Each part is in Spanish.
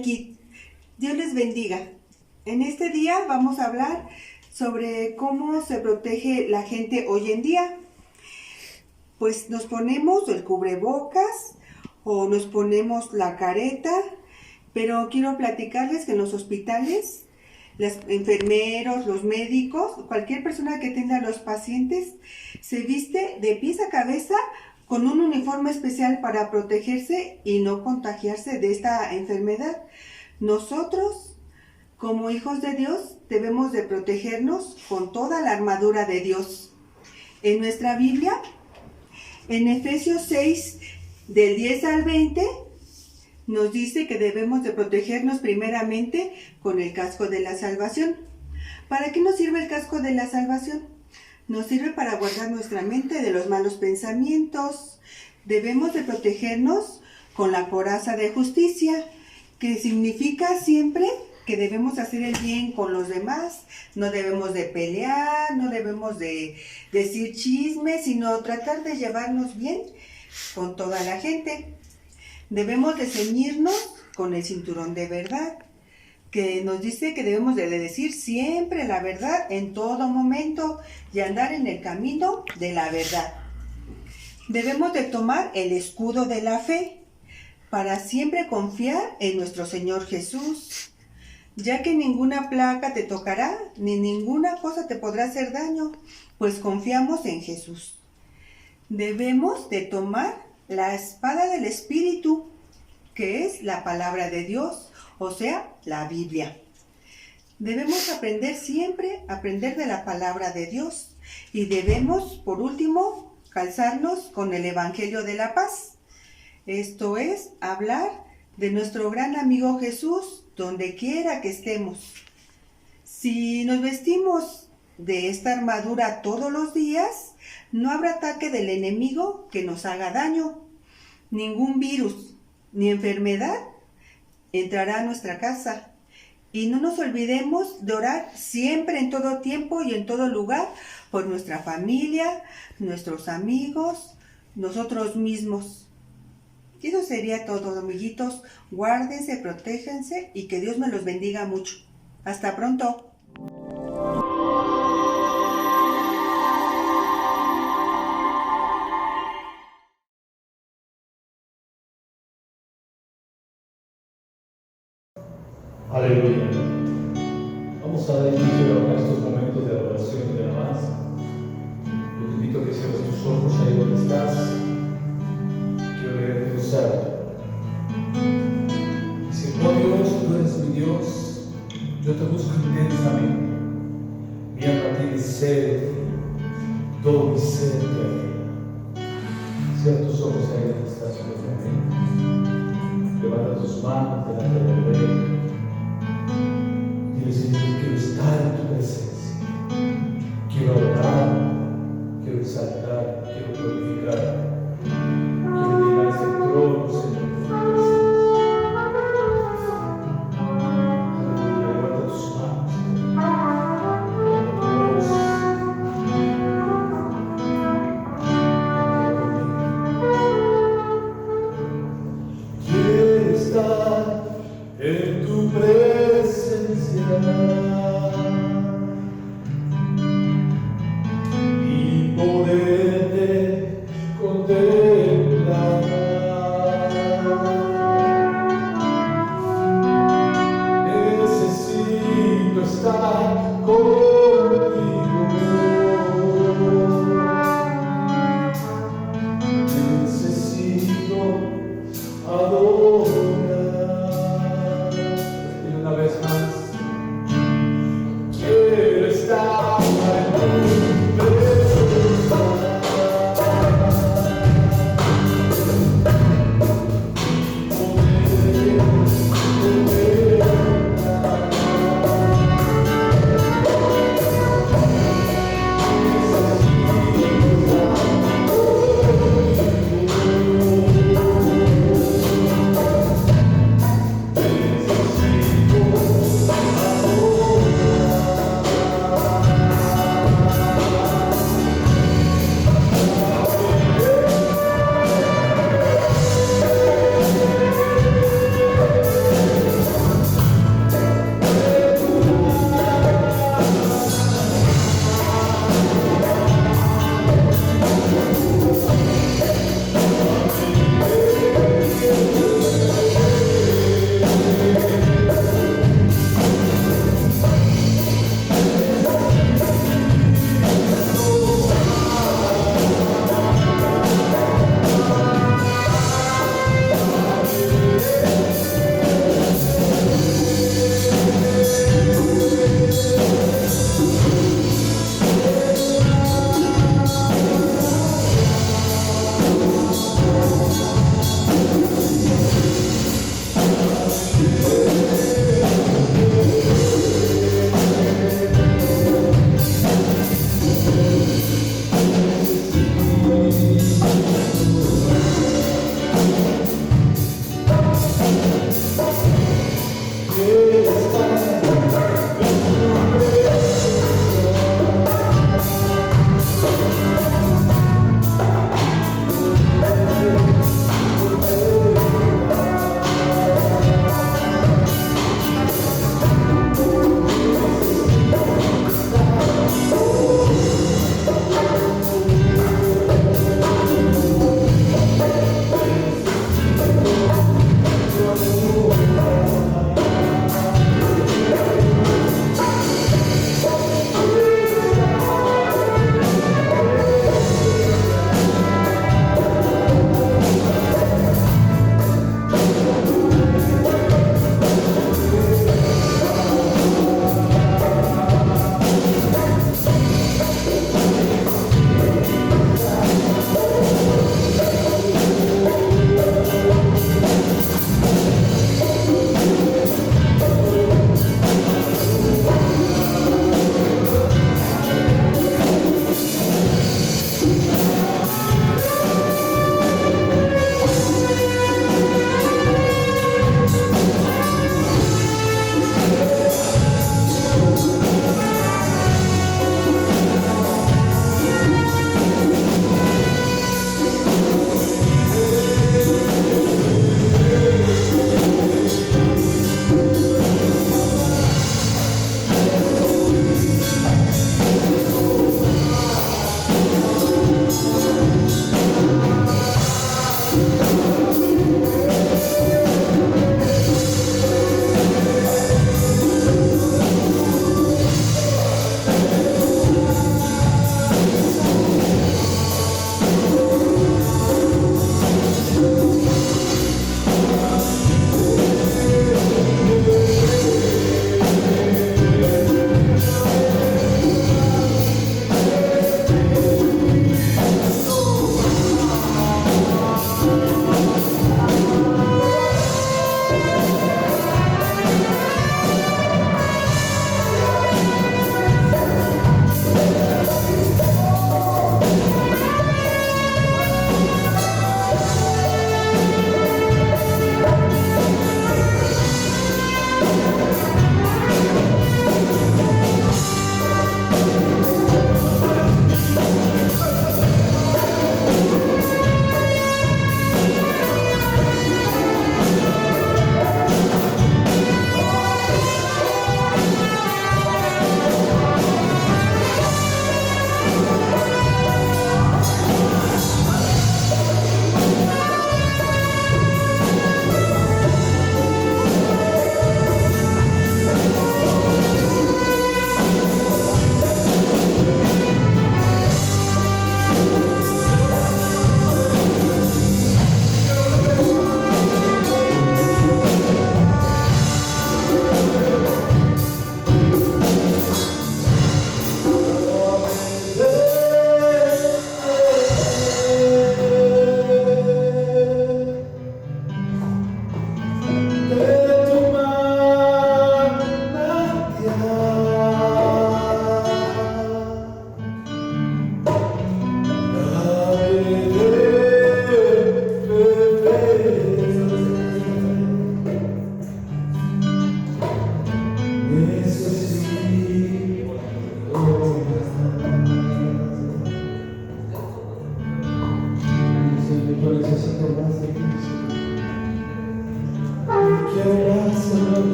Kit. Dios les bendiga. En este día vamos a hablar sobre cómo se protege la gente hoy en día. Pues nos ponemos el cubrebocas o nos ponemos la careta, pero quiero platicarles que en los hospitales, los enfermeros, los médicos, cualquier persona que atienda a los pacientes, se viste de pies a cabeza con un uniforme especial para protegerse y no contagiarse de esta enfermedad. Nosotros, como hijos de Dios, debemos de protegernos con toda la armadura de Dios. En nuestra Biblia, en Efesios 6, del 10 al 20, nos dice que debemos de protegernos primeramente con el casco de la salvación. ¿Para qué nos sirve el casco de la salvación? Nos sirve para guardar nuestra mente de los malos pensamientos. Debemos de protegernos con la coraza de justicia, que significa siempre que debemos hacer el bien con los demás. No debemos de pelear, no debemos de decir chismes, sino tratar de llevarnos bien con toda la gente. Debemos de ceñirnos con el cinturón de verdad, que nos dice que debemos de decir siempre la verdad en todo momento y andar en el camino de la verdad. Debemos de tomar el escudo de la fe para siempre confiar en nuestro Señor Jesús, ya que ninguna plaga te tocará, ni ninguna cosa te podrá hacer daño, pues confiamos en Jesús. Debemos de tomar la espada del Espíritu, que es la palabra de Dios, o sea, la Biblia. Debemos aprender siempre, aprender de la palabra de Dios. Y debemos, por último, calzarnos con el Evangelio de la Paz. Esto es, hablar de nuestro gran amigo Jesús, donde quiera que estemos. Si nos vestimos de esta armadura todos los días, no habrá ataque del enemigo que nos haga daño. Ningún virus ni enfermedad entrará a nuestra casa. Y no nos olvidemos de orar siempre, en todo tiempo y en todo lugar, por nuestra familia, nuestros amigos, nosotros mismos. Y eso sería todo, amiguitos. Guárdense, protéjense y que Dios me los bendiga mucho. Hasta pronto. Aleluya. Vamos a dar inicio a estos momentos de adoración y de alabanza. Yo te invito a que cierres tus ojos ahí donde estás. Quiero leerte un salmo. Dice: oh Dios, tú eres mi Dios, yo te busco intensamente. Mi alma tiene sed, todo mi ser te anhela. Cierra tus ojos ahí donde estás, levanta tus manos delante del Rey. Dile: Señor, yo quiero estar en tu presencia. Quiero adorar, quiero exaltar, quiero glorificar. Quiero llegar a ese trono, Señor, de tu presencia. Aleluya, levanta tus manos. Levanta tu voz. Quiero estar en tu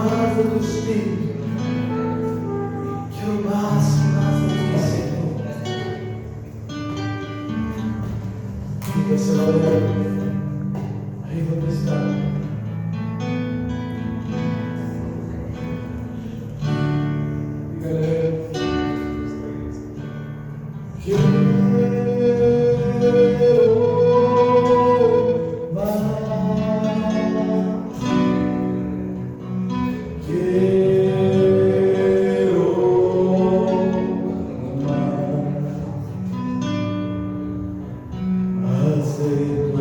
más de tu espíritu. Quiero más y más de ti, Señor. Dígaselo a Él, ahí donde está. Dígale a Él, quiero más. Quiero más. Haz de tu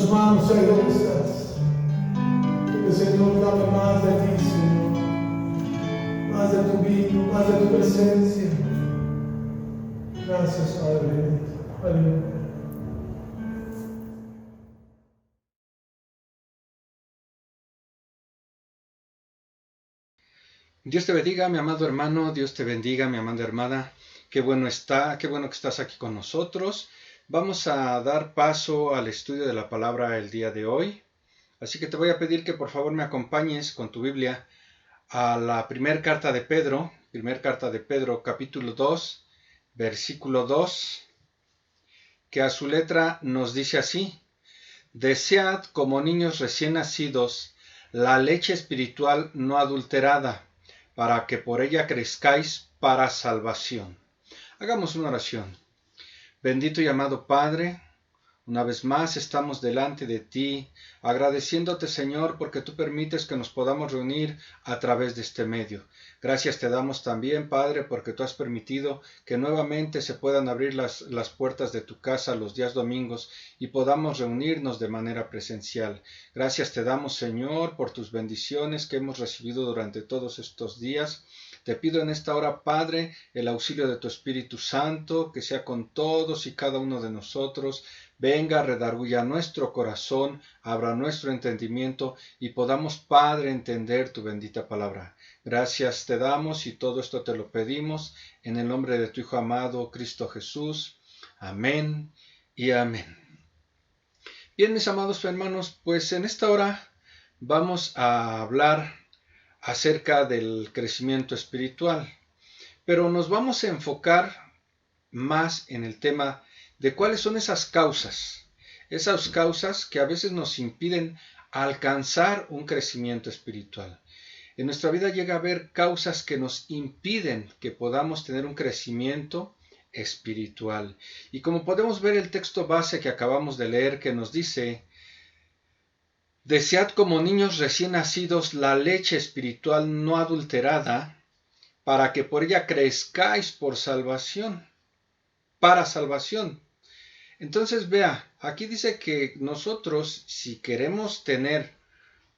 tus manos ahí donde estás. Dile, Señor, dame más de ti, Señor. Más de tu vino, más de tu presencia. Gracias, Padre. Aleluya. Dios te bendiga, mi amado hermano, Dios te bendiga, mi amada hermana. Qué bueno que estás aquí con nosotros. Vamos a dar paso al estudio de la palabra el día de hoy. Así que te voy a pedir que por favor me acompañes con tu Biblia a la primera carta de Pedro, capítulo 2, versículo 2, que a su letra nos dice así: Desead como niños recién nacidos la leche espiritual no adulterada, para que por ella crezcáis para salvación. Hagamos una oración. Bendito y amado Padre, una vez más estamos delante de ti, agradeciéndote, Señor, porque tú permites que nos podamos reunir a través de este medio. Gracias te damos también, Padre, porque tú has permitido que nuevamente se puedan abrir las puertas de tu casa los días domingos y podamos reunirnos de manera presencial. Gracias te damos, Señor, por tus bendiciones que hemos recibido durante todos estos días. Te pido en esta hora, Padre, el auxilio de tu Espíritu Santo, que sea con todos y cada uno de nosotros. Venga, redarguya nuestro corazón, abra nuestro entendimiento y podamos, Padre, entender tu bendita palabra. Gracias te damos y todo esto te lo pedimos en el nombre de tu Hijo amado, Cristo Jesús. Amén y amén. Bien, mis amados hermanos, pues en esta hora vamos a hablar acerca del crecimiento espiritual, pero nos vamos a enfocar más en el tema de cuáles son esas causas que a veces nos impiden alcanzar un crecimiento espiritual. En nuestra vida llega a haber causas que nos impiden que podamos tener un crecimiento espiritual. Y como podemos ver el texto base que acabamos de leer, que nos dice: Desead como niños recién nacidos la leche espiritual no adulterada, para que por ella crezcáis por salvación, para salvación. Entonces vea, aquí dice que nosotros, si queremos tener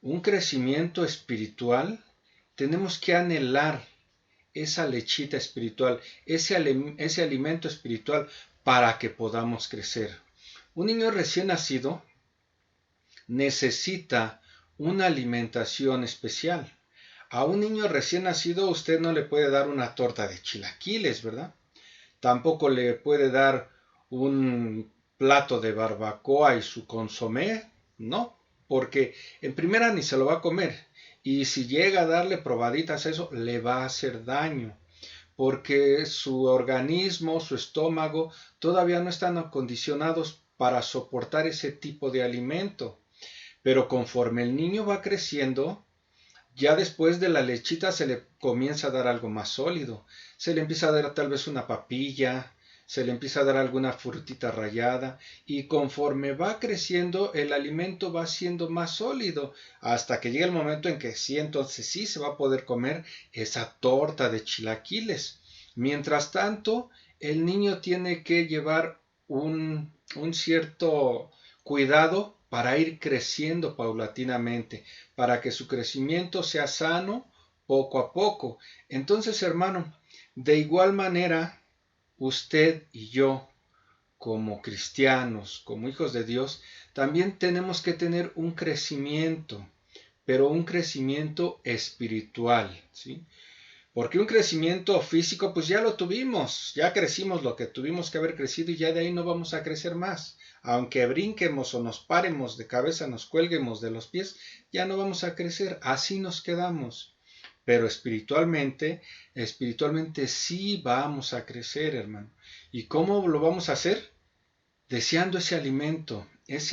un crecimiento espiritual, tenemos que anhelar esa lechita espiritual, ese alimento espiritual para que podamos crecer. Un niño recién nacido necesita una alimentación especial. A un niño recién nacido usted no le puede dar una torta de chilaquiles, ¿verdad? Tampoco le puede dar un plato de barbacoa y su consomé, no, porque en primera ni se lo va a comer, y si llega a darle probaditas a eso, le va a hacer daño, porque su organismo, su estómago, todavía no están acondicionados para soportar ese tipo de alimento. Pero conforme el niño va creciendo, ya después de la lechita se le comienza a dar algo más sólido. Se le empieza a dar tal vez una papilla, se le empieza a dar alguna frutita rallada, y conforme va creciendo el alimento va siendo más sólido, hasta que llega el momento en que sí, entonces sí se va a poder comer esa torta de chilaquiles. Mientras tanto, el niño tiene que llevar un cierto cuidado para ir creciendo paulatinamente, para que su crecimiento sea sano poco a poco. Entonces, hermano, de igual manera, usted y yo, como cristianos, como hijos de Dios, también tenemos que tener un crecimiento, pero un crecimiento espiritual, ¿sí? Porque un crecimiento físico, pues ya lo tuvimos, ya crecimos lo que tuvimos que haber crecido y ya de ahí no vamos a crecer más. Aunque brinquemos o nos paremos de cabeza, nos cuelguemos de los pies, ya no vamos a crecer, así nos quedamos. Pero espiritualmente sí vamos a crecer, hermano. ¿Y cómo lo vamos a hacer? Deseando ese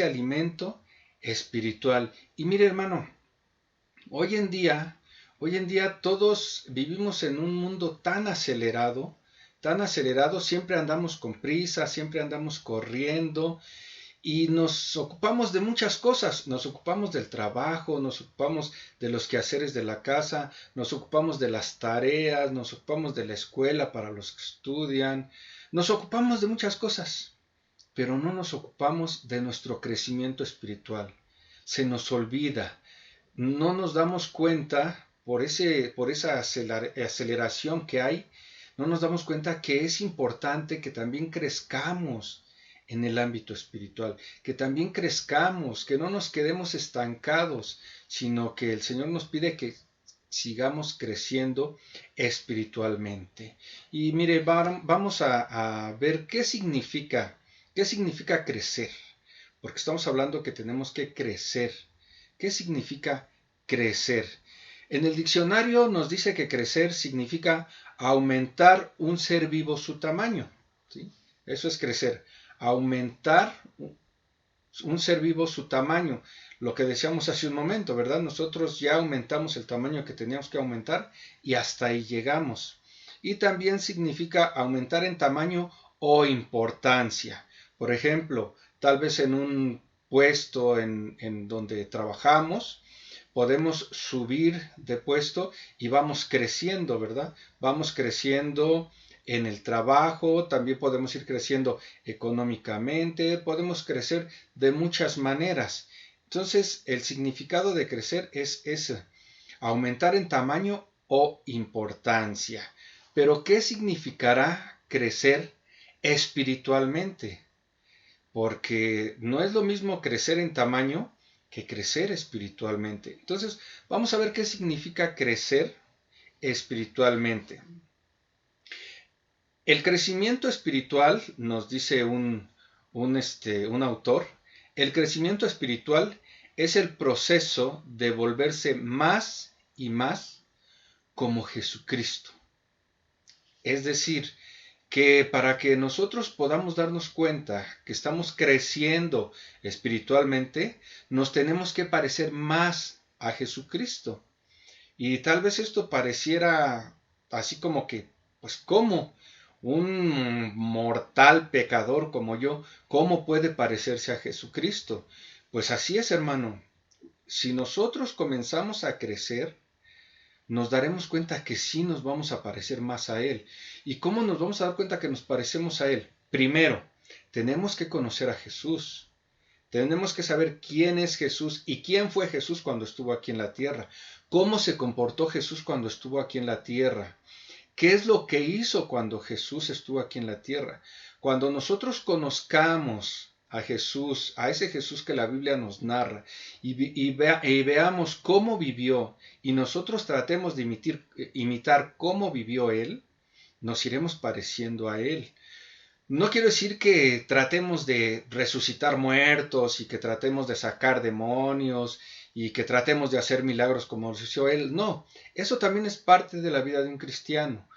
alimento espiritual. Y mire, hermano, hoy en día todos vivimos en un mundo tan acelerado, siempre andamos con prisa, siempre andamos corriendo y nos ocupamos de muchas cosas. Nos ocupamos del trabajo, nos ocupamos de los quehaceres de la casa, nos ocupamos de las tareas, nos ocupamos de la escuela para los que estudian, nos ocupamos de muchas cosas. pero no nos ocupamos de nuestro crecimiento espiritual. Se nos olvida, no nos damos cuenta por esa aceleración que hay, no nos damos cuenta que es importante que también crezcamos en el ámbito espiritual, que también crezcamos, que no nos quedemos estancados, sino que el Señor nos pide que sigamos creciendo espiritualmente. Y mire, vamos a ver qué significa crecer, porque estamos hablando que tenemos que crecer. ¿Qué significa crecer? En el diccionario nos dice que crecer significa aumentar un ser vivo su tamaño, ¿sí? Eso es crecer, aumentar un ser vivo su tamaño. Lo que decíamos hace un momento, ¿verdad? Nosotros ya aumentamos el tamaño que teníamos que aumentar y hasta ahí llegamos. Y también significa aumentar en tamaño o importancia. Por ejemplo, tal vez en un puesto en donde trabajamos, podemos subir de puesto y vamos creciendo, ¿verdad? Vamos creciendo en el trabajo, también podemos ir creciendo económicamente, podemos crecer de muchas maneras. Entonces, el significado de crecer es ese, aumentar en tamaño o importancia. Pero, ¿qué significará crecer espiritualmente? Porque no es lo mismo crecer en tamaño que crecer espiritualmente. Entonces, vamos a ver qué significa crecer espiritualmente. El crecimiento espiritual, nos dice un autor, el crecimiento espiritual es el proceso de volverse más y más como Jesucristo. Es decir, que para que nosotros podamos darnos cuenta que estamos creciendo espiritualmente, nos tenemos que parecer más a Jesucristo. Y tal vez esto pareciera así como que, pues, ¿cómo? Un mortal pecador como yo, ¿cómo puede parecerse a Jesucristo? Pues así es, hermano. Si nosotros comenzamos a crecer, nos daremos cuenta que sí nos vamos a parecer más a Él. ¿Y cómo nos vamos a dar cuenta que nos parecemos a Él? Primero, tenemos que conocer a Jesús. Tenemos que saber quién es Jesús y quién fue Jesús cuando estuvo aquí en la tierra. ¿Cómo se comportó Jesús cuando estuvo aquí en la tierra? ¿Qué es lo que hizo cuando Jesús estuvo aquí en la tierra? Cuando nosotros conozcamos a Jesús, a ese Jesús que la Biblia nos narra, y veamos cómo vivió, y nosotros tratemos de imitar cómo vivió Él, nos iremos pareciendo a Él. No quiero decir que tratemos de resucitar muertos y que tratemos de sacar demonios y que tratemos de hacer milagros como lo hizo Él. No, eso también es parte de la vida de un cristiano.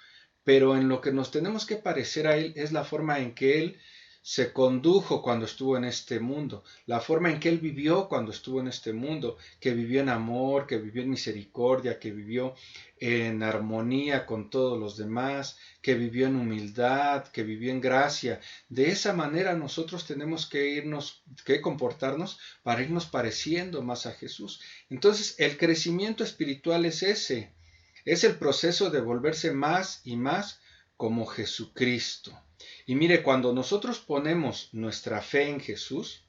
Pero en lo que nos tenemos que parecer a Él es la forma en que Él se condujo cuando estuvo en este mundo, la forma en que Él vivió cuando estuvo en este mundo, que vivió en amor, que vivió en misericordia, que vivió en armonía con todos los demás, que vivió en humildad, que vivió en gracia. De esa manera nosotros tenemos que comportarnos para irnos pareciendo más a Jesús. Entonces, el crecimiento espiritual es ese, es el proceso de volverse más y más como Jesucristo. Y mire, cuando nosotros ponemos nuestra fe en Jesús,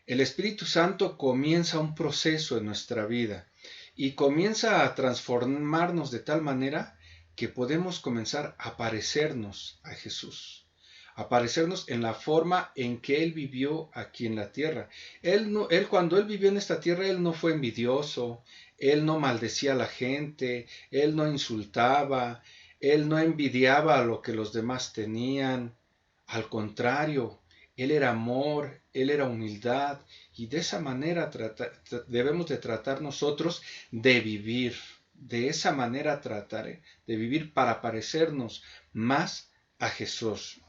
el Espíritu Santo comienza un proceso en nuestra vida y comienza a transformarnos de tal manera que podemos comenzar a parecernos a Jesús, a parecernos en la forma en que Él vivió aquí en la tierra. Cuando Él vivió en esta tierra, Él no fue envidioso, Él no maldecía a la gente, Él no insultaba, Él no envidiaba lo que los demás tenían. Al contrario, Él era amor, Él era humildad, y de esa manera debemos de tratar nosotros de vivir. De esa manera tratar de vivir para parecernos más a Jesús.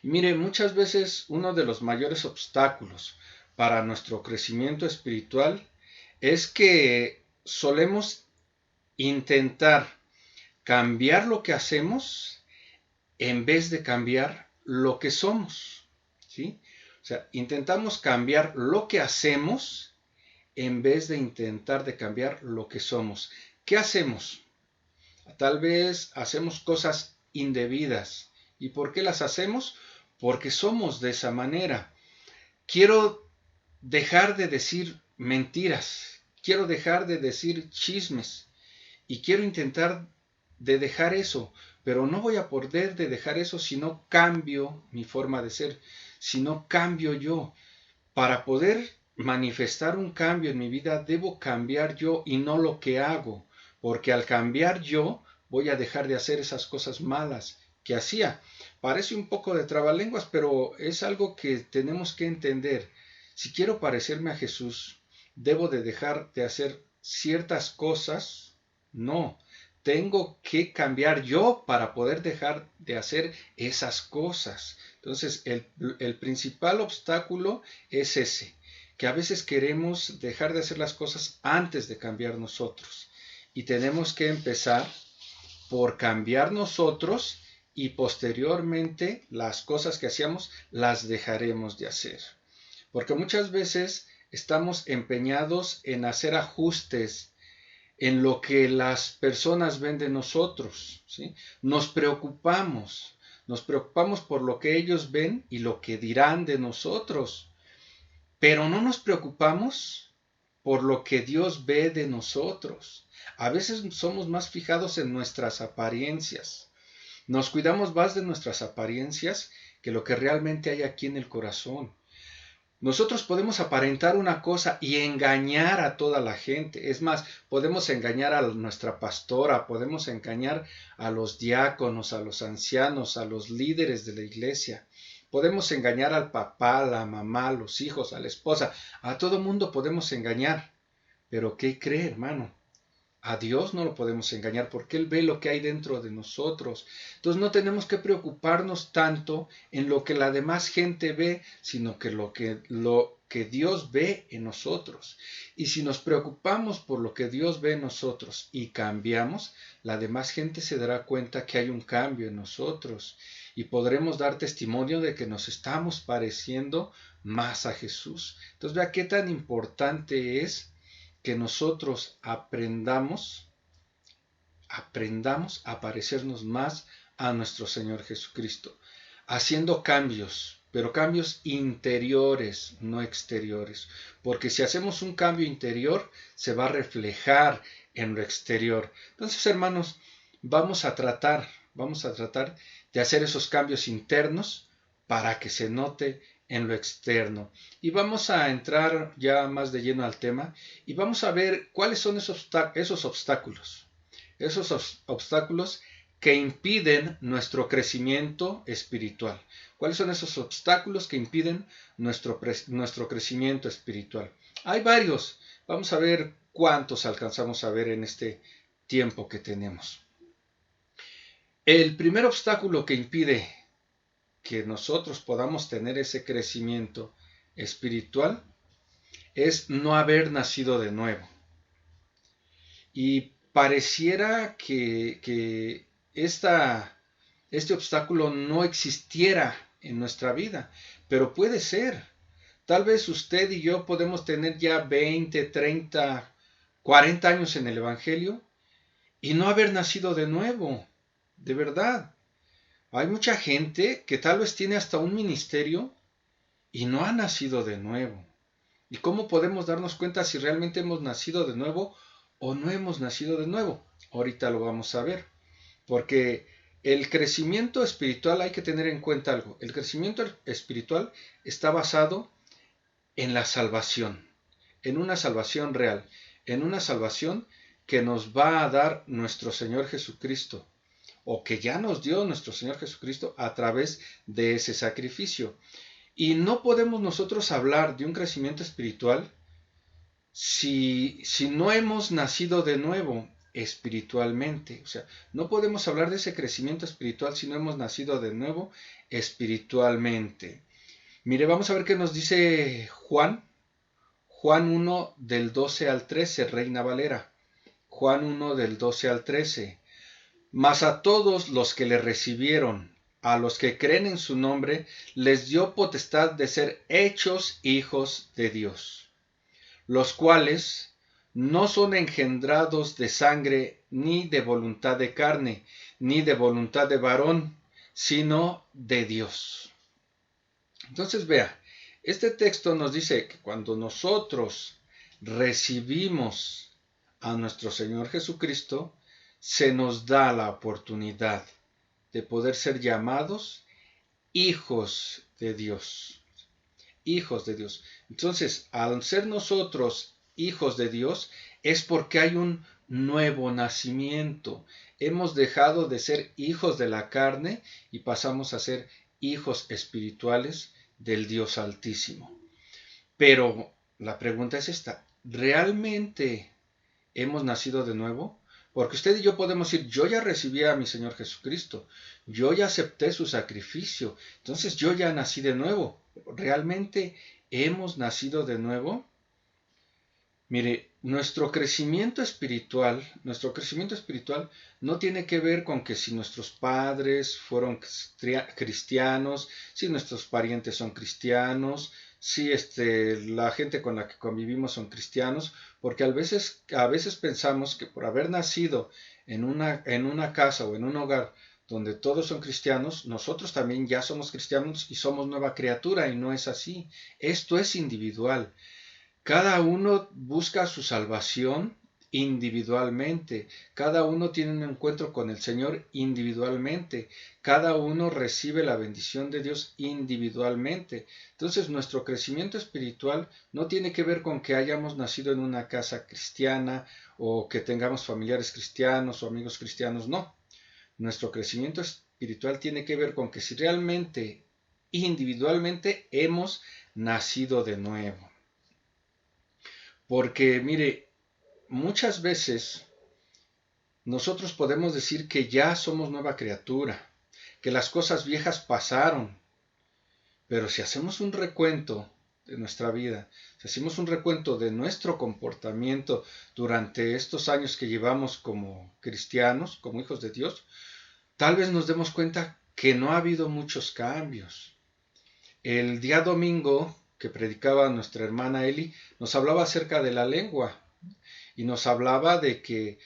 Y mire, muchas veces uno de los mayores obstáculos para nuestro crecimiento espiritual es que solemos intentar cambiar lo que hacemos en vez de cambiar lo que somos, ¿sí? O sea, intentamos cambiar lo que hacemos en vez de intentar de cambiar lo que somos. ¿Qué hacemos? Tal vez hacemos cosas indebidas. ¿Y por qué las hacemos? porque somos de esa manera. Quiero dejar de decir mentiras, quiero dejar de decir chismes y quiero intentar de dejar eso, pero no voy a poder de dejar eso si no cambio mi forma de ser, si no cambio yo. Para poder manifestar un cambio en mi vida, debo cambiar yo y no lo que hago, porque al cambiar yo, voy a dejar de hacer esas cosas malas que hacía. Parece un poco de trabalenguas, pero es algo que tenemos que entender. Si quiero parecerme a Jesús, ¿debo de dejar de hacer ciertas cosas? No, tengo que cambiar yo para poder dejar de hacer esas cosas. Entonces, el principal obstáculo es ese, que a veces queremos dejar de hacer las cosas antes de cambiar nosotros. Y tenemos que empezar por cambiar nosotros y posteriormente las cosas que hacíamos las dejaremos de hacer. Porque muchas veces estamos empeñados en hacer ajustes en lo que las personas ven de nosotros, ¿sí? Nos preocupamos por lo que ellos ven y lo que dirán de nosotros, pero no nos preocupamos por lo que Dios ve de nosotros. A veces somos más fijados en nuestras apariencias. Nos cuidamos más de nuestras apariencias que lo que realmente hay aquí en el corazón. Nosotros podemos aparentar una cosa y engañar a toda la gente. Es más, podemos engañar a nuestra pastora, podemos engañar a los diáconos, a los ancianos, a los líderes de la iglesia. Podemos engañar al papá, a la mamá, a los hijos, a la esposa. A todo mundo podemos engañar. Pero ¿qué cree, hermano? A Dios no lo podemos engañar porque Él ve lo que hay dentro de nosotros. Entonces no tenemos que preocuparnos tanto en lo que la demás gente ve, sino que lo que Dios ve en nosotros. Y si nos preocupamos por lo que Dios ve en nosotros y cambiamos, la demás gente se dará cuenta que hay un cambio en nosotros y podremos dar testimonio de que nos estamos pareciendo más a Jesús. Entonces vea qué tan importante es que nosotros aprendamos a parecernos más a nuestro Señor Jesucristo, haciendo cambios, pero cambios interiores, no exteriores, porque si hacemos un cambio interior, se va a reflejar en lo exterior. Entonces, hermanos, vamos a tratar de hacer esos cambios internos para que se note en lo externo. Y vamos a entrar ya más de lleno al tema y vamos a ver cuáles son esos obstáculos que impiden nuestro crecimiento espiritual. ¿Cuáles son esos obstáculos que impiden nuestro crecimiento espiritual? Hay varios. Vamos a ver cuántos alcanzamos a ver en este tiempo que tenemos. El primer obstáculo que impide que nosotros podamos tener ese crecimiento espiritual es no haber nacido de nuevo. Y pareciera que este obstáculo no existiera en nuestra vida, pero puede ser. Tal vez usted y yo podemos tener ya 20, 30, 40 años en el Evangelio y no haber nacido de nuevo, de verdad. Hay mucha gente que tal vez tiene hasta un ministerio y no ha nacido de nuevo. ¿Y cómo podemos darnos cuenta si realmente hemos nacido de nuevo o no hemos nacido de nuevo? Ahorita lo vamos a ver. Porque el crecimiento espiritual, hay que tener en cuenta algo. El crecimiento espiritual está basado en la salvación, en una salvación real, en una salvación que nos va a dar nuestro Señor Jesucristo, o que ya nos dio nuestro Señor Jesucristo a través de ese sacrificio. Y no podemos nosotros hablar de un crecimiento espiritual si no hemos nacido de nuevo espiritualmente. O sea, no podemos hablar de ese crecimiento espiritual si no hemos nacido de nuevo espiritualmente. Mire, vamos a ver qué nos dice Juan 1 del 12 al 13, Reina Valera. Juan 1 del 12 al 13. Mas a todos los que le recibieron, a los que creen en su nombre, les dio potestad de ser hechos hijos de Dios, los cuales no son engendrados de sangre, ni de voluntad de carne, ni de voluntad de varón, sino de Dios. Entonces vea, este texto nos dice que cuando nosotros recibimos a nuestro Señor Jesucristo, se nos da la oportunidad de poder ser llamados hijos de Dios. Hijos de Dios. Entonces, al ser nosotros hijos de Dios, es porque hay un nuevo nacimiento. Hemos dejado de ser hijos de la carne y pasamos a ser hijos espirituales del Dios Altísimo. Pero la pregunta es esta: ¿realmente hemos nacido de nuevo? Porque usted y yo podemos decir, yo ya recibí a mi Señor Jesucristo, yo ya acepté su sacrificio, entonces yo ya nací de nuevo. ¿Realmente hemos nacido de nuevo? Mire, nuestro crecimiento espiritual no tiene que ver con que si nuestros padres fueron cristianos, si nuestros parientes son cristianos, si la gente con la que convivimos son cristianos, porque a veces pensamos que por haber nacido en una casa o en un hogar donde todos son cristianos, nosotros también ya somos cristianos y somos nueva criatura, y no es así. Esto es individual. Cada uno busca su salvación individualmente. Cada uno tiene un encuentro con el Señor individualmente. Cada uno recibe la bendición de Dios individualmente. Entonces, nuestro crecimiento espiritual no tiene que ver con que hayamos nacido en una casa cristiana o que tengamos familiares cristianos o amigos cristianos. No. Nuestro crecimiento espiritual tiene que ver con que si realmente, individualmente, hemos nacido de nuevo. Porque, mire, muchas veces nosotros podemos decir que ya somos nueva criatura, que las cosas viejas pasaron, pero si hacemos un recuento de nuestra vida, si hacemos un recuento de nuestro comportamiento durante estos años que llevamos como cristianos, como hijos de Dios, tal vez nos demos cuenta que no ha habido muchos cambios. El día domingo que predicaba nuestra hermana Eli, nos hablaba acerca de la lengua y nos hablaba de que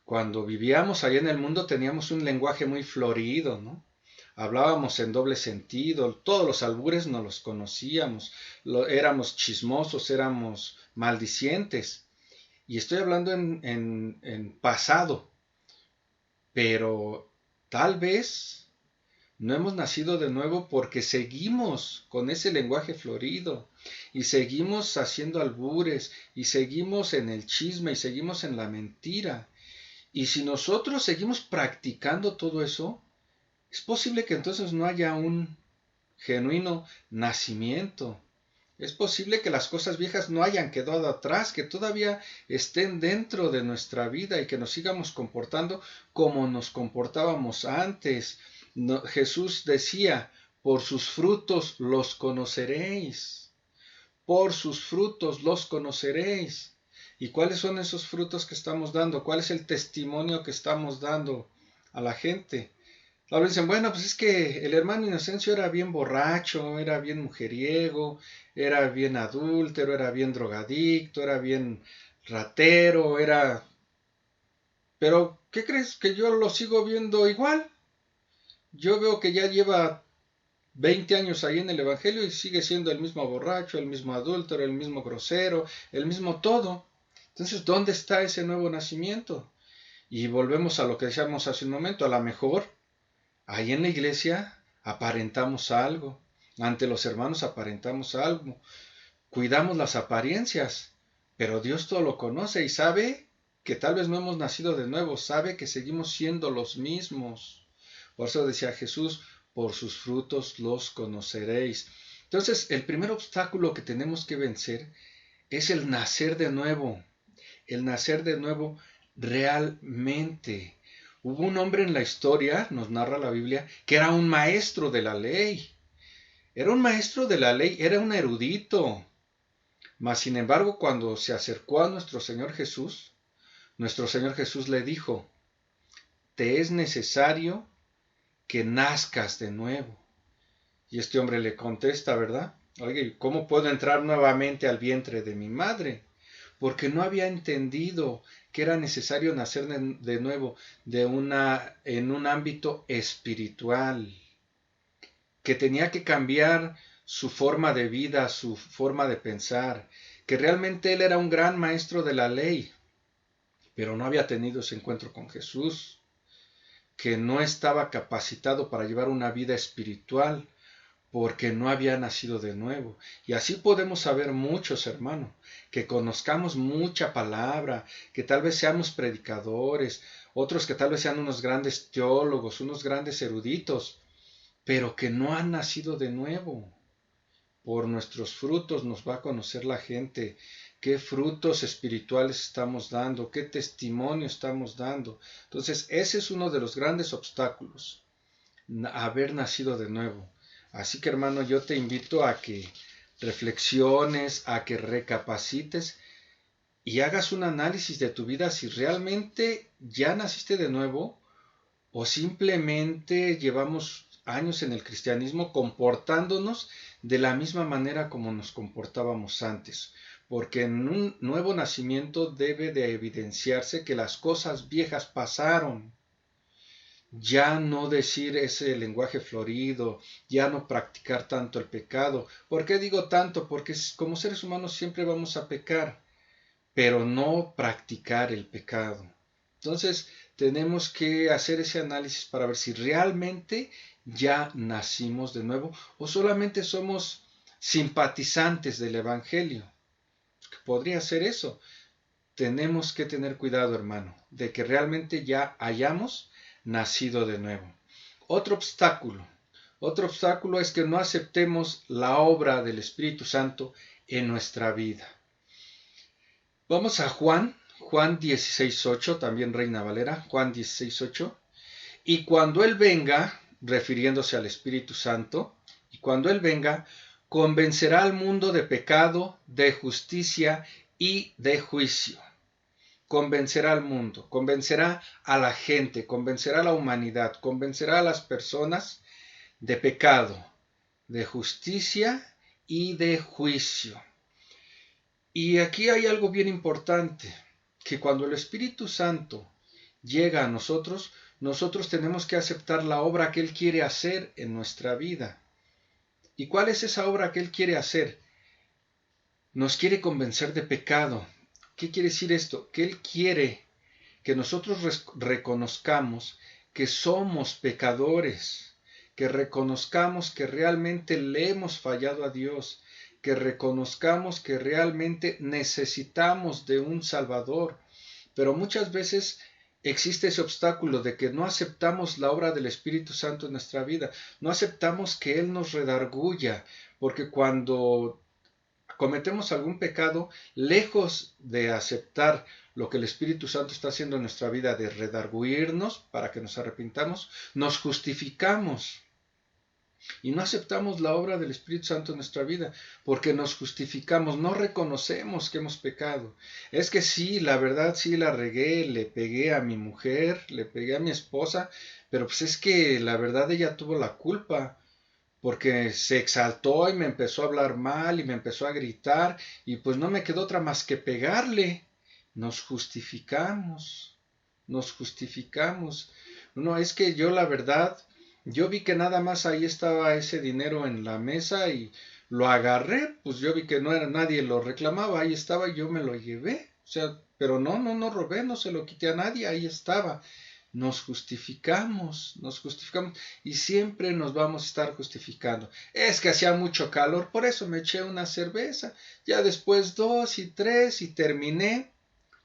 cuando vivíamos allá en el mundo teníamos un lenguaje muy florido, ¿no? Hablábamos en doble sentido, todos los albures no los conocíamos, éramos chismosos, éramos maldicientes. Y estoy hablando en pasado, pero tal vez no hemos nacido de nuevo porque seguimos con ese lenguaje florido y seguimos haciendo albures y seguimos en el chisme y seguimos en la mentira. Y si nosotros seguimos practicando todo eso, es posible que entonces no haya un genuino nacimiento. Es posible que las cosas viejas no hayan quedado atrás, que todavía estén dentro de nuestra vida y que nos sigamos comportando como nos comportábamos antes. No, Jesús decía, por sus frutos los conoceréis. Por sus frutos los conoceréis. ¿Y cuáles son esos frutos que estamos dando? ¿Cuál es el testimonio que estamos dando a la gente? Ahora dicen, bueno, pues es que el hermano Inocencio era bien borracho, era bien mujeriego, era bien adúltero, era bien drogadicto, era bien ratero, era... Pero, ¿qué crees? Que yo lo sigo viendo igual. Yo veo que ya lleva 20 años ahí en el Evangelio y sigue siendo el mismo borracho, el mismo adúltero, el mismo grosero, el mismo todo. Entonces, ¿dónde está ese nuevo nacimiento? Y volvemos a lo que decíamos hace un momento, a lo mejor ahí en la iglesia aparentamos algo, ante los hermanos aparentamos algo, cuidamos las apariencias, pero Dios todo lo conoce y sabe que tal vez no hemos nacido de nuevo, sabe que seguimos siendo los mismos. Por eso decía Jesús, por sus frutos los conoceréis. Entonces, el primer obstáculo que tenemos que vencer es el nacer de nuevo realmente. Hubo un hombre en la historia, nos narra la Biblia, que era un maestro de la ley. Era un maestro de la ley, era un erudito. Mas, sin embargo, cuando se acercó a nuestro Señor Jesús le dijo, te es necesario que nazcas de nuevo. Y este hombre le contesta, ¿verdad? Oye, ¿cómo puedo entrar nuevamente al vientre de mi madre? Porque no había entendido que era necesario nacer de nuevo en un ámbito espiritual, que tenía que cambiar su forma de vida, su forma de pensar, que realmente él era un gran maestro de la ley, pero no había tenido ese encuentro con Jesús, que no estaba capacitado para llevar una vida espiritual, porque no había nacido de nuevo. Y así podemos saber muchos, hermano, que conozcamos mucha palabra, que tal vez seamos predicadores, otros que tal vez sean unos grandes teólogos, unos grandes eruditos, pero que no han nacido de nuevo. Por nuestros frutos nos va a conocer la gente, qué frutos espirituales estamos dando, qué testimonio estamos dando. Entonces, ese es uno de los grandes obstáculos, haber nacido de nuevo. Así que, hermano, yo te invito a que reflexiones, a que recapacites y hagas un análisis de tu vida si realmente ya naciste de nuevo o simplemente llevamos años en el cristianismo comportándonos de la misma manera como nos comportábamos antes. Porque en un nuevo nacimiento debe de evidenciarse que las cosas viejas pasaron. Ya no decir ese lenguaje florido, ya no practicar tanto el pecado. ¿Por qué digo tanto? Porque como seres humanos siempre vamos a pecar, pero no practicar el pecado. Entonces tenemos que hacer ese análisis para ver si realmente ya nacimos de nuevo o solamente somos simpatizantes del Evangelio. Que podría ser eso. Tenemos que tener cuidado, hermano, de que realmente ya hayamos nacido de nuevo. Otro obstáculo es que no aceptemos la obra del Espíritu Santo en nuestra vida. Vamos a Juan 16:8, también Reina Valera, Juan 16:8. Y cuando Él venga, refiriéndose al Espíritu Santo, y cuando Él venga, convencerá al mundo de pecado, de justicia y de juicio. Convencerá al mundo, convencerá a la gente, convencerá a la humanidad, convencerá a las personas de pecado, de justicia y de juicio. Y aquí hay algo bien importante, que cuando el Espíritu Santo llega a nosotros, nosotros tenemos que aceptar la obra que Él quiere hacer en nuestra vida. ¿Y cuál es esa obra que Él quiere hacer? Nos quiere convencer de pecado. ¿Qué quiere decir esto? Que Él quiere que nosotros reconozcamos que somos pecadores, que reconozcamos que realmente le hemos fallado a Dios, que reconozcamos que realmente necesitamos de un Salvador. Pero muchas veces existe ese obstáculo de que no aceptamos la obra del Espíritu Santo en nuestra vida, no aceptamos que Él nos redarguya, porque cuando cometemos algún pecado, lejos de aceptar lo que el Espíritu Santo está haciendo en nuestra vida, de redarguirnos para que nos arrepintamos, nos justificamos y no aceptamos la obra del Espíritu Santo en nuestra vida, porque nos justificamos, no reconocemos que hemos pecado. Es que sí, la verdad sí la regué, le pegué a mi mujer, le pegué a mi esposa, pero pues es que la verdad ella tuvo la culpa, porque se exaltó y me empezó a hablar mal y me empezó a gritar y pues no me quedó otra más que pegarle. Nos justificamos, nos justificamos. No, es que yo la verdad, yo vi que nada más ahí estaba ese dinero en la mesa y lo agarré, pues yo vi que no era nadie lo reclamaba, ahí estaba y yo me lo llevé. O sea, pero no robé, no se lo quité a nadie, ahí estaba. Nos justificamos y siempre nos vamos a estar justificando. Es que hacía mucho calor, por eso me eché una cerveza, ya después 2 y 3 y terminé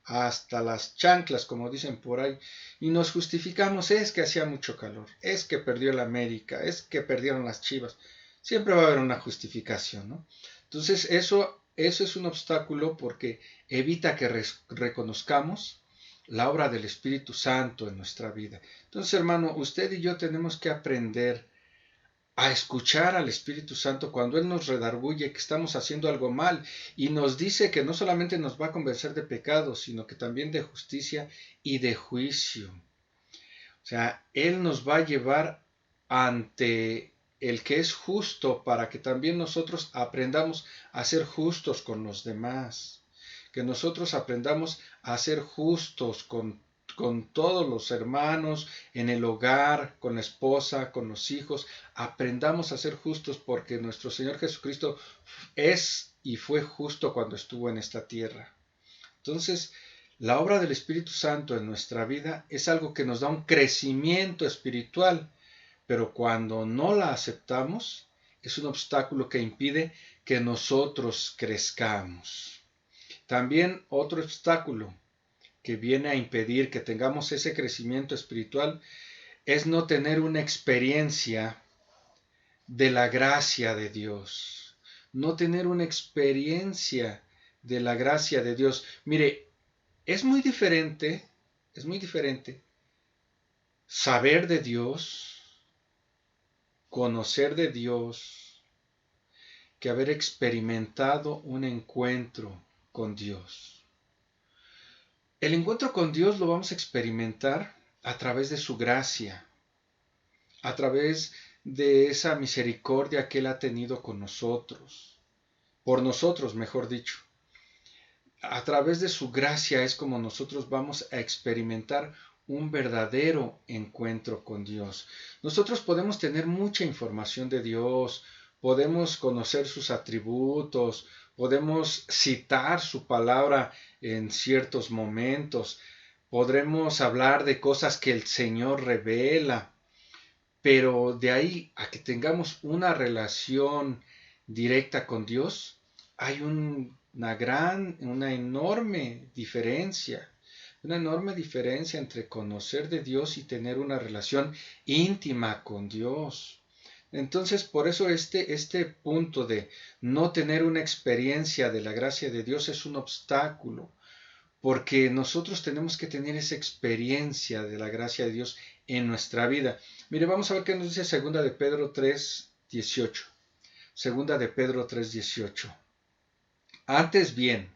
hasta las chanclas, como dicen por ahí, y nos justificamos, es que hacía mucho calor, es que perdió el América, es que perdieron las Chivas. Siempre va a haber una justificación, ¿no? Entonces eso es un obstáculo porque evita que reconozcamos la obra del Espíritu Santo en nuestra vida. Entonces, hermano, usted y yo tenemos que aprender a escuchar al Espíritu Santo cuando Él nos redarguye que estamos haciendo algo mal y nos dice que no solamente nos va a convencer de pecado, sino que también de justicia y de juicio. O sea, Él nos va a llevar ante el que es justo para que también nosotros aprendamos a ser justos con los demás. Que nosotros aprendamos a ser justos con con todos los hermanos, en el hogar, con la esposa, con los hijos. Aprendamos a ser justos porque nuestro Señor Jesucristo es y fue justo cuando estuvo en esta tierra. Entonces, la obra del Espíritu Santo en nuestra vida es algo que nos da un crecimiento espiritual, pero cuando no la aceptamos, es un obstáculo que impide que nosotros crezcamos. También otro obstáculo que viene a impedir que tengamos ese crecimiento espiritual es no tener una experiencia de la gracia de Dios. No tener una experiencia de la gracia de Dios. Mire, es muy diferente saber de Dios, conocer de Dios, que haber experimentado un encuentro con Dios. El encuentro con Dios lo vamos a experimentar a través de su gracia, a través de esa misericordia que Él ha tenido con nosotros, por nosotros, mejor dicho. A través de su gracia es como nosotros vamos a experimentar un verdadero encuentro con Dios. Nosotros podemos tener mucha información de Dios, podemos conocer sus atributos, podemos citar su palabra en ciertos momentos, podremos hablar de cosas que el Señor revela, pero de ahí a que tengamos una relación directa con Dios, hay una enorme diferencia entre conocer de Dios y tener una relación íntima con Dios. Entonces, por eso este punto de no tener una experiencia de la gracia de Dios es un obstáculo, porque nosotros tenemos que tener esa experiencia de la gracia de Dios en nuestra vida. Mire, vamos a ver qué nos dice 2 de Pedro 3:18. 2 de Pedro 3:18. Antes bien,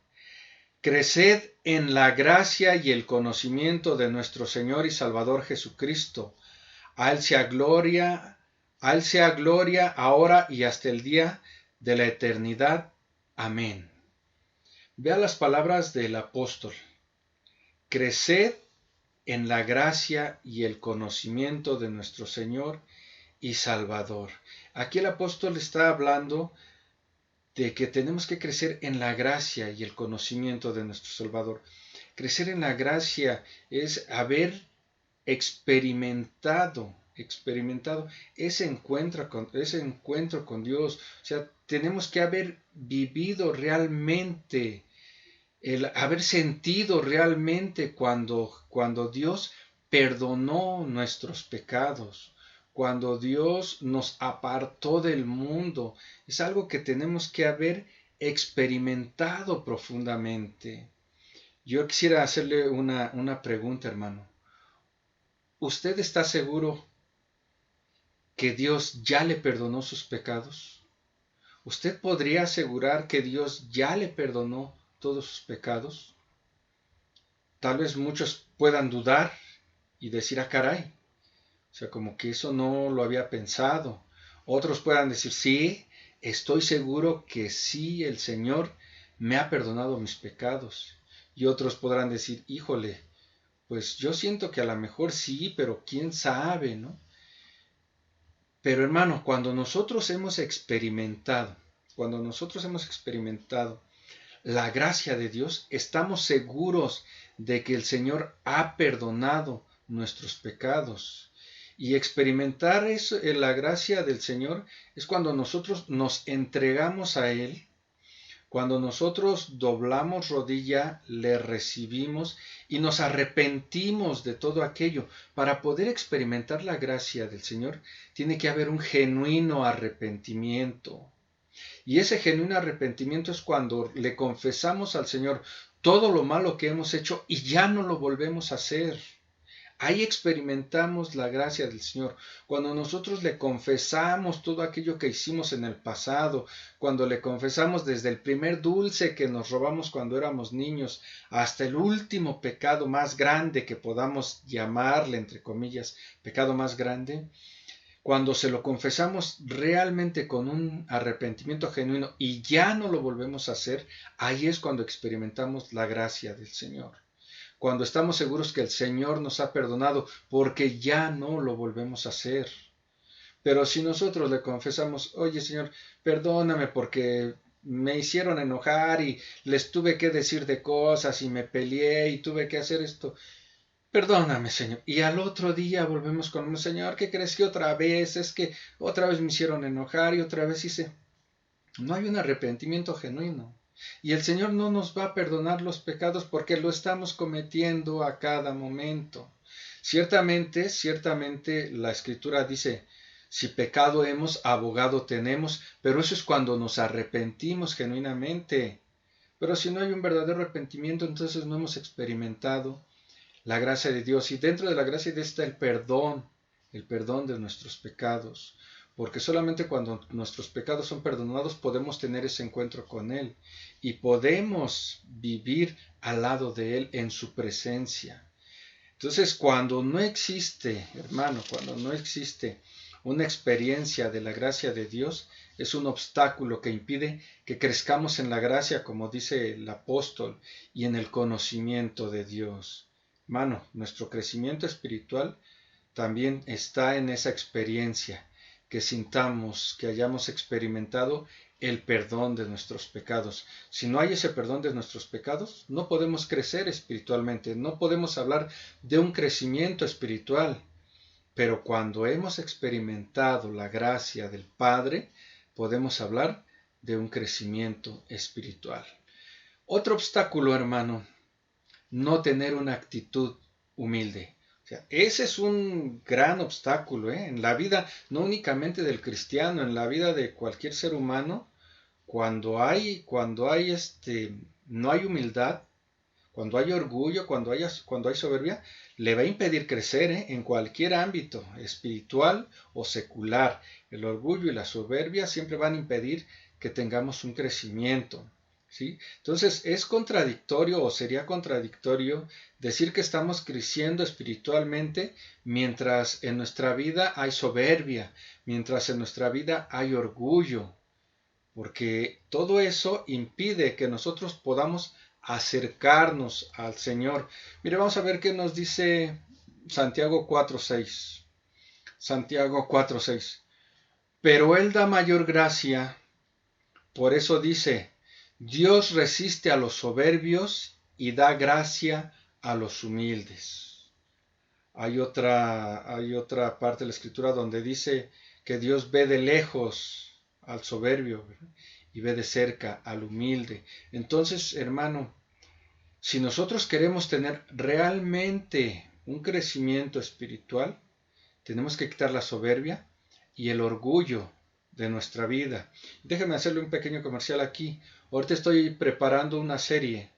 creced en la gracia y el conocimiento de nuestro Señor y Salvador Jesucristo. A Él sea gloria ahora y hasta el día de la eternidad. Amén. Vea las palabras del apóstol. Creced en la gracia y el conocimiento de nuestro Señor y Salvador. Aquí el apóstol está hablando de que tenemos que crecer en la gracia y el conocimiento de nuestro Salvador. Crecer en la gracia es haber experimentado ese encuentro con Dios. O sea, tenemos que haber vivido realmente, el haber sentido realmente cuando Dios perdonó nuestros pecados, cuando Dios nos apartó del mundo. Es algo que tenemos que haber experimentado profundamente. Yo quisiera hacerle una pregunta, hermano. ¿Usted está seguro que Dios ya le perdonó sus pecados? ¿Usted podría asegurar que Dios ya le perdonó todos sus pecados? Tal vez muchos puedan dudar y decir, caray. O sea, como que eso no lo había pensado. Otros puedan decir, sí, estoy seguro que sí, el Señor me ha perdonado mis pecados. Y otros podrán decir, híjole, pues yo siento que a lo mejor sí, pero quién sabe, ¿no? Pero hermano, cuando nosotros hemos experimentado la gracia de Dios, estamos seguros de que el Señor ha perdonado nuestros pecados. Y experimentar eso, la gracia del Señor es cuando nosotros nos entregamos a Él, cuando nosotros doblamos rodilla, le recibimos y nos arrepentimos de todo aquello. Para poder experimentar la gracia del Señor, tiene que haber un genuino arrepentimiento. Y ese genuino arrepentimiento es cuando le confesamos al Señor todo lo malo que hemos hecho y ya no lo volvemos a hacer. Ahí experimentamos la gracia del Señor. Cuando nosotros le confesamos todo aquello que hicimos en el pasado, cuando le confesamos desde el primer dulce que nos robamos cuando éramos niños, hasta el último pecado más grande que podamos llamarle, entre comillas, pecado más grande, cuando se lo confesamos realmente con un arrepentimiento genuino y ya no lo volvemos a hacer, ahí es cuando experimentamos la gracia del Señor. cuando estamos seguros que el Señor nos ha perdonado, porque ya no lo volvemos a hacer. Pero si nosotros le confesamos, oye Señor, perdóname porque me hicieron enojar y les tuve que decir de cosas y me peleé y tuve que hacer esto, perdóname, Señor. Y al otro día volvemos con un Señor, ¿qué crees que otra vez? Es que otra vez me hicieron enojar y otra vez hice. No hay un arrepentimiento genuino. Y el Señor no nos va a perdonar los pecados porque lo estamos cometiendo a cada momento. Ciertamente la Escritura dice, si pecado hemos, abogado tenemos, pero eso es cuando nos arrepentimos genuinamente. Pero si no hay un verdadero arrepentimiento, entonces no hemos experimentado la gracia de Dios, y dentro de la gracia de Dios está el perdón de nuestros pecados, porque solamente cuando nuestros pecados son perdonados podemos tener ese encuentro con Él y podemos vivir al lado de Él en su presencia. Entonces, cuando no existe, hermano, cuando no existe una experiencia de la gracia de Dios, es un obstáculo que impide que crezcamos en la gracia, como dice el apóstol, y en el conocimiento de Dios. Hermano, nuestro crecimiento espiritual también está en esa experiencia, que sintamos, que hayamos experimentado el perdón de nuestros pecados. Si no hay ese perdón de nuestros pecados, no podemos crecer espiritualmente, no podemos hablar de un crecimiento espiritual. Pero cuando hemos experimentado la gracia del Padre, podemos hablar de un crecimiento espiritual. Otro obstáculo, hermano, no tener una actitud humilde. O sea, ese es un gran obstáculo, en la vida, no únicamente del cristiano, en la vida de cualquier ser humano, cuando no hay humildad, cuando hay orgullo, cuando hay soberbia, le va a impedir crecer, en cualquier ámbito, espiritual o secular. El orgullo y la soberbia siempre van a impedir que tengamos un crecimiento, ¿sí? Entonces es contradictorio o sería contradictorio decir que estamos creciendo espiritualmente mientras en nuestra vida hay soberbia, mientras en nuestra vida hay orgullo, porque todo eso impide que nosotros podamos acercarnos al Señor. Mire, vamos a ver qué nos dice Santiago 4:6. Santiago 4:6. Pero Él da mayor gracia, por eso dice, Dios resiste a los soberbios y da gracia a los humildes. Hay otra parte de la Escritura donde dice que Dios ve de lejos al soberbio, ¿verdad? Y ve de cerca al humilde. Entonces, hermano, si nosotros queremos tener realmente un crecimiento espiritual, tenemos que quitar la soberbia y el orgullo de nuestra vida. Déjeme hacerle un pequeño comercial aquí. Ahorita estoy preparando una serie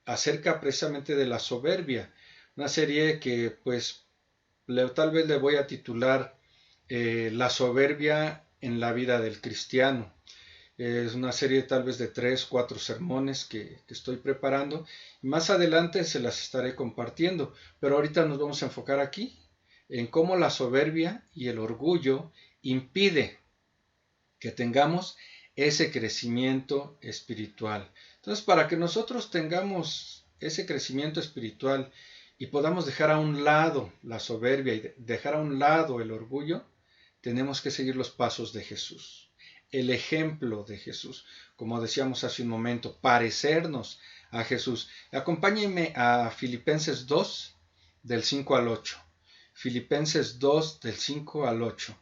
acerca precisamente de la soberbia, una serie que pues tal vez le voy a titular La soberbia en la vida del cristiano. Es una serie tal vez de 3, 4 sermones que estoy preparando. Más adelante se las estaré compartiendo, pero ahorita nos vamos a enfocar aquí en cómo la soberbia y el orgullo impide que tengamos ese crecimiento espiritual. Entonces, para que nosotros tengamos ese crecimiento espiritual y podamos dejar a un lado la soberbia y dejar a un lado el orgullo, tenemos que seguir los pasos de Jesús, el ejemplo de Jesús, como decíamos hace un momento, parecernos a Jesús. Acompáñenme a Filipenses 2, del 5 al 8. Filipenses 2, del 5 al 8.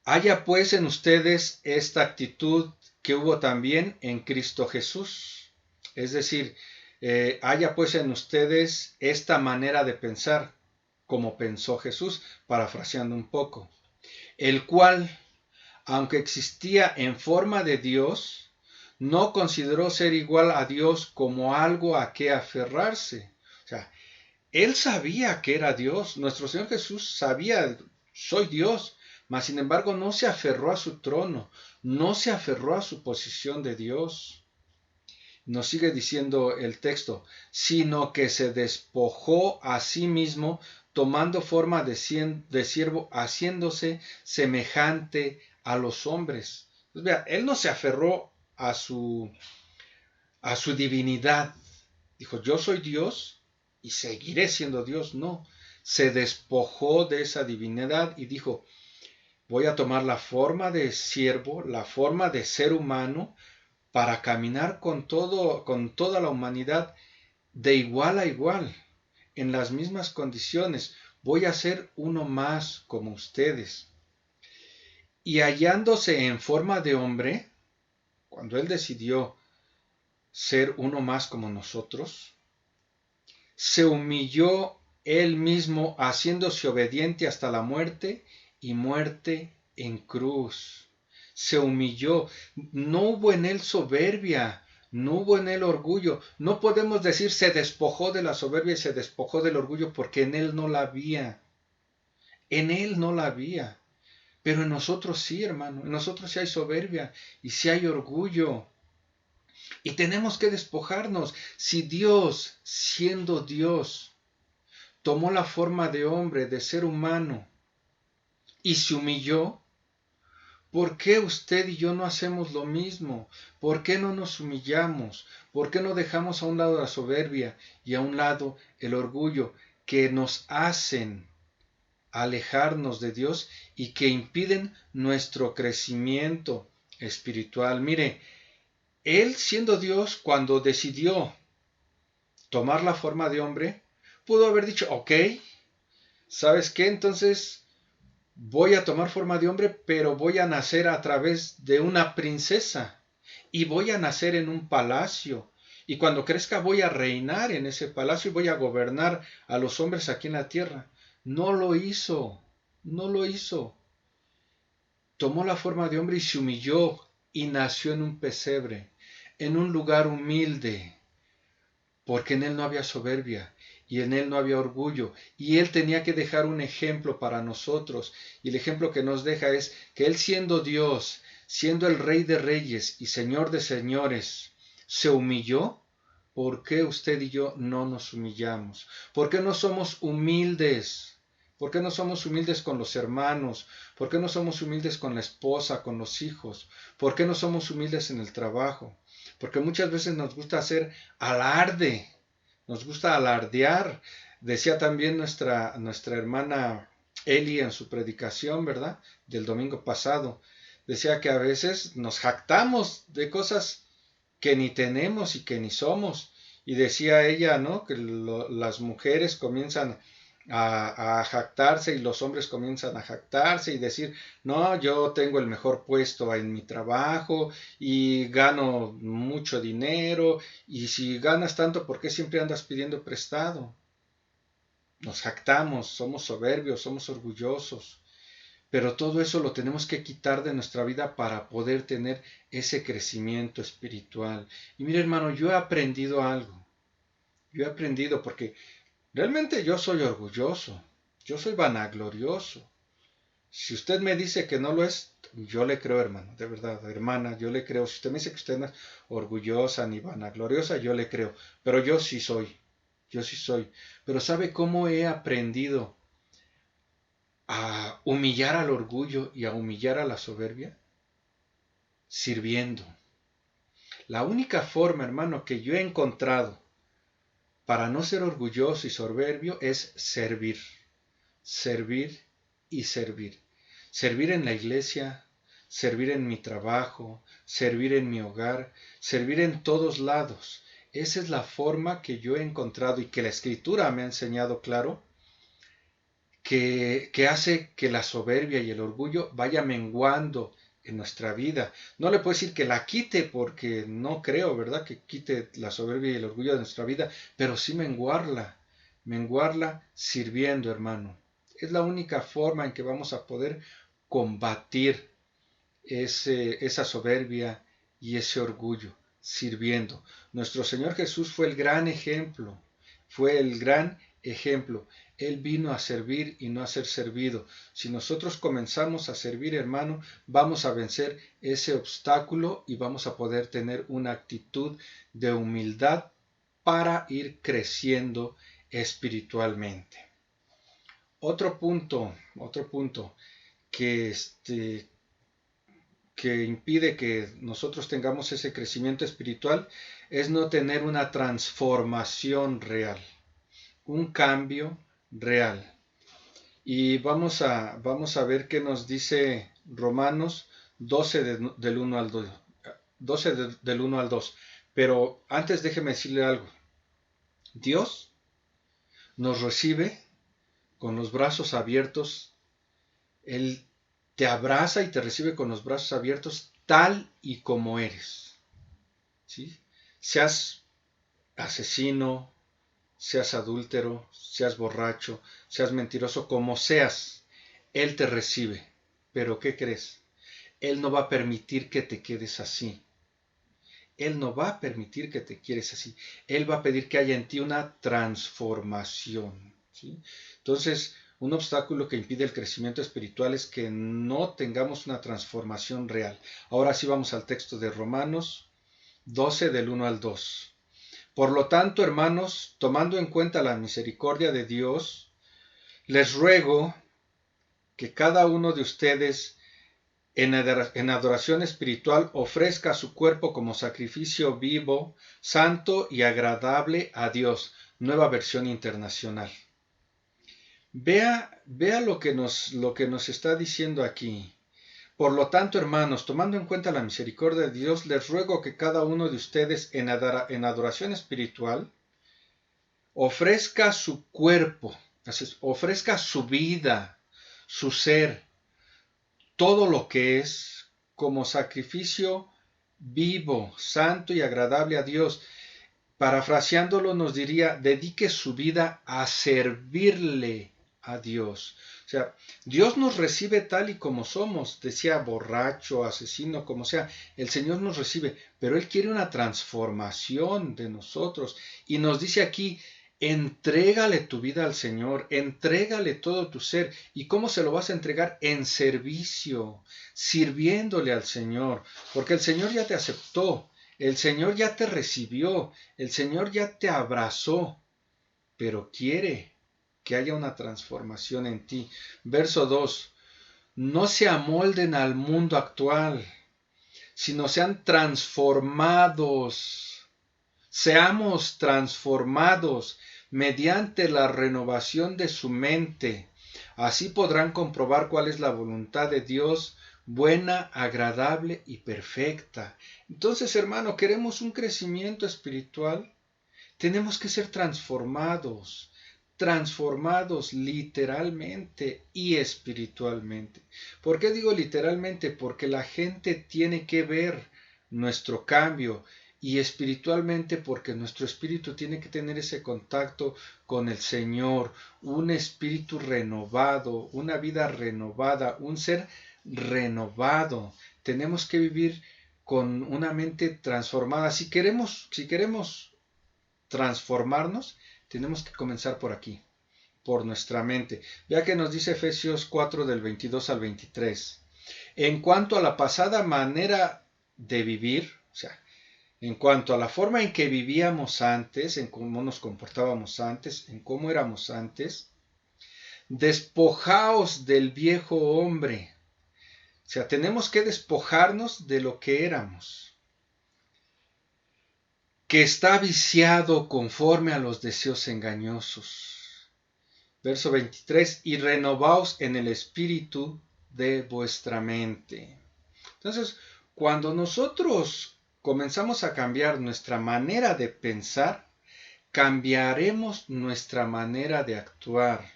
Haya pues en ustedes esta actitud que hubo también en Cristo Jesús. Es decir, haya pues en ustedes esta manera de pensar, como pensó Jesús, parafraseando un poco. El cual, aunque existía en forma de Dios, no consideró ser igual a Dios como algo a que aferrarse. O sea, Él sabía que era Dios. Nuestro Señor Jesús sabía, soy Dios, mas sin embargo no se aferró a su trono, no se aferró a su posición de Dios. Nos sigue diciendo el texto, sino que se despojó a sí mismo, tomando forma de siervo, haciéndose semejante a los hombres. Entonces, vea, Él no se aferró a su divinidad. Dijo, yo soy Dios y seguiré siendo Dios. No, se despojó de esa divinidad y dijo, voy a tomar la forma de siervo, la forma de ser humano, para caminar con toda la humanidad de igual a igual, en las mismas condiciones. Voy a ser uno más como ustedes. Y hallándose en forma de hombre, cuando él decidió ser uno más como nosotros, se humilló él mismo, haciéndose obediente hasta la muerte y muerte en cruz. Se humilló. No hubo en él soberbia, no hubo en él orgullo. No podemos decir se despojó de la soberbia y se despojó del orgullo, porque en él no la había. En él no la había. Pero en nosotros sí, hermano. En nosotros sí hay soberbia y sí hay orgullo. Y tenemos que despojarnos. Si Dios, siendo Dios, tomó la forma de hombre, de ser humano, y se humilló, ¿por qué usted y yo no hacemos lo mismo? ¿Por qué no nos humillamos? ¿Por qué no dejamos a un lado la soberbia y a un lado el orgullo que nos hacen alejarnos de Dios y que impiden nuestro crecimiento espiritual? Mire, Él siendo Dios, cuando decidió tomar la forma de hombre, pudo haber dicho, ok, ¿sabes qué? Entonces voy a tomar forma de hombre, pero voy a nacer a través de una princesa y voy a nacer en un palacio. Y cuando crezca voy a reinar en ese palacio y voy a gobernar a los hombres aquí en la tierra. No lo hizo, no lo hizo. Tomó la forma de hombre y se humilló y nació en un pesebre, en un lugar humilde, porque en él no había soberbia y en él no había orgullo, y él tenía que dejar un ejemplo para nosotros, y el ejemplo que nos deja es que él, siendo Dios, siendo el Rey de Reyes y Señor de Señores, se humilló. ¿Por qué usted y yo no nos humillamos? ¿Por qué no somos humildes? ¿Por qué no somos humildes con los hermanos? ¿Por qué no somos humildes con la esposa, con los hijos? ¿Por qué no somos humildes en el trabajo? Porque muchas veces nos gusta hacer alarde, nos gusta alardear. Decía también nuestra hermana Eli en su predicación, ¿verdad? Del domingo pasado. Decía que a veces nos jactamos de cosas que ni tenemos y que ni somos. Y decía ella, ¿no? Que las mujeres comienzan a jactarse y los hombres comienzan a jactarse y decir, no, yo tengo el mejor puesto en mi trabajo y gano mucho dinero, y si ganas tanto, ¿por qué siempre andas pidiendo prestado? Nos jactamos, somos soberbios, somos orgullosos, pero todo eso lo tenemos que quitar de nuestra vida para poder tener ese crecimiento espiritual. Y mire, hermano, yo he aprendido algo, yo he aprendido porque realmente yo soy orgulloso, yo soy vanaglorioso. Si usted me dice que no lo es, yo le creo, hermano, de verdad, hermana, yo le creo. Si usted me dice que usted no es orgullosa ni vanagloriosa, yo le creo. Pero yo sí soy, yo sí soy. Pero ¿sabe cómo he aprendido a humillar al orgullo y a humillar a la soberbia? Sirviendo. La única forma, hermano, que yo he encontrado para no ser orgulloso y soberbio es servir, servir y servir. Servir en la iglesia, servir en mi trabajo, servir en mi hogar, servir en todos lados. Esa es la forma que yo he encontrado y que la Escritura me ha enseñado claro, que hace que la soberbia y el orgullo vaya menguando en nuestra vida. No le puedo decir que la quite porque no creo, ¿verdad?, que quite la soberbia y el orgullo de nuestra vida, pero sí menguarla sirviendo, hermano. Es la única forma en que vamos a poder combatir esa soberbia y ese orgullo, sirviendo. Nuestro Señor Jesús fue el gran ejemplo, fue el gran ejemplo. Él vino a servir y no a ser servido. Si nosotros comenzamos a servir, hermano, vamos a vencer ese obstáculo y vamos a poder tener una actitud de humildad para ir creciendo espiritualmente. Otro punto que que impide que nosotros tengamos ese crecimiento espiritual es no tener una transformación real, un cambio real. Y vamos a ver qué nos dice Romanos 12 del 1 al 2. 12 del 1 al 2. Pero antes déjeme decirle algo. Dios nos recibe con los brazos abiertos. Él te abraza y te recibe con los brazos abiertos tal y como eres. ¿Sí? Seas asesino, seas adúltero, seas borracho, seas mentiroso, como seas, Él te recibe. Pero ¿qué crees? Él no va a permitir que te quedes así. Él no va a permitir que te quedes así. Él va a pedir que haya en ti una transformación. ¿Sí? Entonces, un obstáculo que impide el crecimiento espiritual es que no tengamos una transformación real. Ahora sí vamos al texto de Romanos 12 del 1 al 2. Por lo tanto, hermanos, tomando en cuenta la misericordia de Dios, les ruego que cada uno de ustedes en adoración espiritual ofrezca su cuerpo como sacrificio vivo, santo y agradable a Dios. Nueva versión internacional. Vea lo que nos está diciendo aquí. Por lo tanto, hermanos, tomando en cuenta la misericordia de Dios, les ruego que cada uno de ustedes en adoración espiritual ofrezca su cuerpo, ofrezca su vida, su ser, todo lo que es como sacrificio vivo, santo y agradable a Dios. Parafraseándolo nos diría, dedique su vida a servirle a Dios. O sea, Dios nos recibe tal y como somos, decía borracho, asesino, como sea, el Señor nos recibe, pero Él quiere una transformación de nosotros y nos dice aquí, entrégale tu vida al Señor, entrégale todo tu ser. ¿Y cómo se lo vas a entregar? En servicio, sirviéndole al Señor, porque el Señor ya te aceptó, el Señor ya te recibió, el Señor ya te abrazó, pero quiere que haya una transformación en ti. Verso 2. No se amolden al mundo actual, sino sean transformados. Seamos transformados mediante la renovación de su mente. Así podrán comprobar cuál es la voluntad de Dios, buena, agradable y perfecta. Entonces, hermano, ¿queremos un crecimiento espiritual? Tenemos que ser transformados literalmente y espiritualmente. ¿Por qué digo literalmente? Porque la gente tiene que ver nuestro cambio, y espiritualmente porque nuestro espíritu tiene que tener ese contacto con el Señor, un espíritu renovado, una vida renovada, un ser renovado. Tenemos que vivir con una mente transformada. Si queremos transformarnos, tenemos que comenzar por aquí, por nuestra mente. Vea que nos dice Efesios 4 del 22 al 23. En cuanto a la pasada manera de vivir, o sea, en cuanto a la forma en que vivíamos antes, en cómo nos comportábamos antes, en cómo éramos antes, despojaos del viejo hombre. O sea, tenemos que despojarnos de lo que éramos, que está viciado conforme a los deseos engañosos. Verso 23, y renovaos en el espíritu de vuestra mente. Entonces, cuando nosotros comenzamos a cambiar nuestra manera de pensar, cambiaremos nuestra manera de actuar.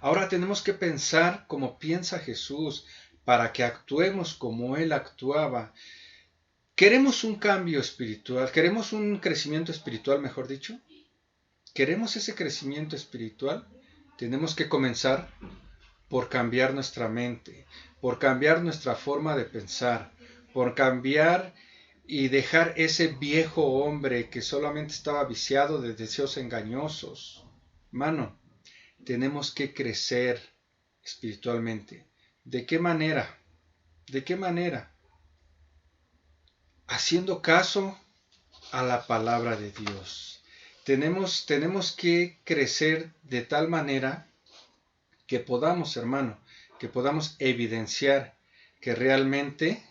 Ahora tenemos que pensar como piensa Jesús, para que actuemos como Él actuaba. ¿Queremos un cambio espiritual? ¿Queremos un crecimiento espiritual, mejor dicho? ¿Queremos ese crecimiento espiritual? Tenemos que comenzar por cambiar nuestra mente, por cambiar nuestra forma de pensar, por cambiar y dejar ese viejo hombre que solamente estaba viciado de deseos engañosos. Hermano, tenemos que crecer espiritualmente. ¿De qué manera? ¿De qué manera? Haciendo caso a la palabra de Dios. Tenemos que crecer de tal manera que podamos, hermano, que podamos evidenciar que realmente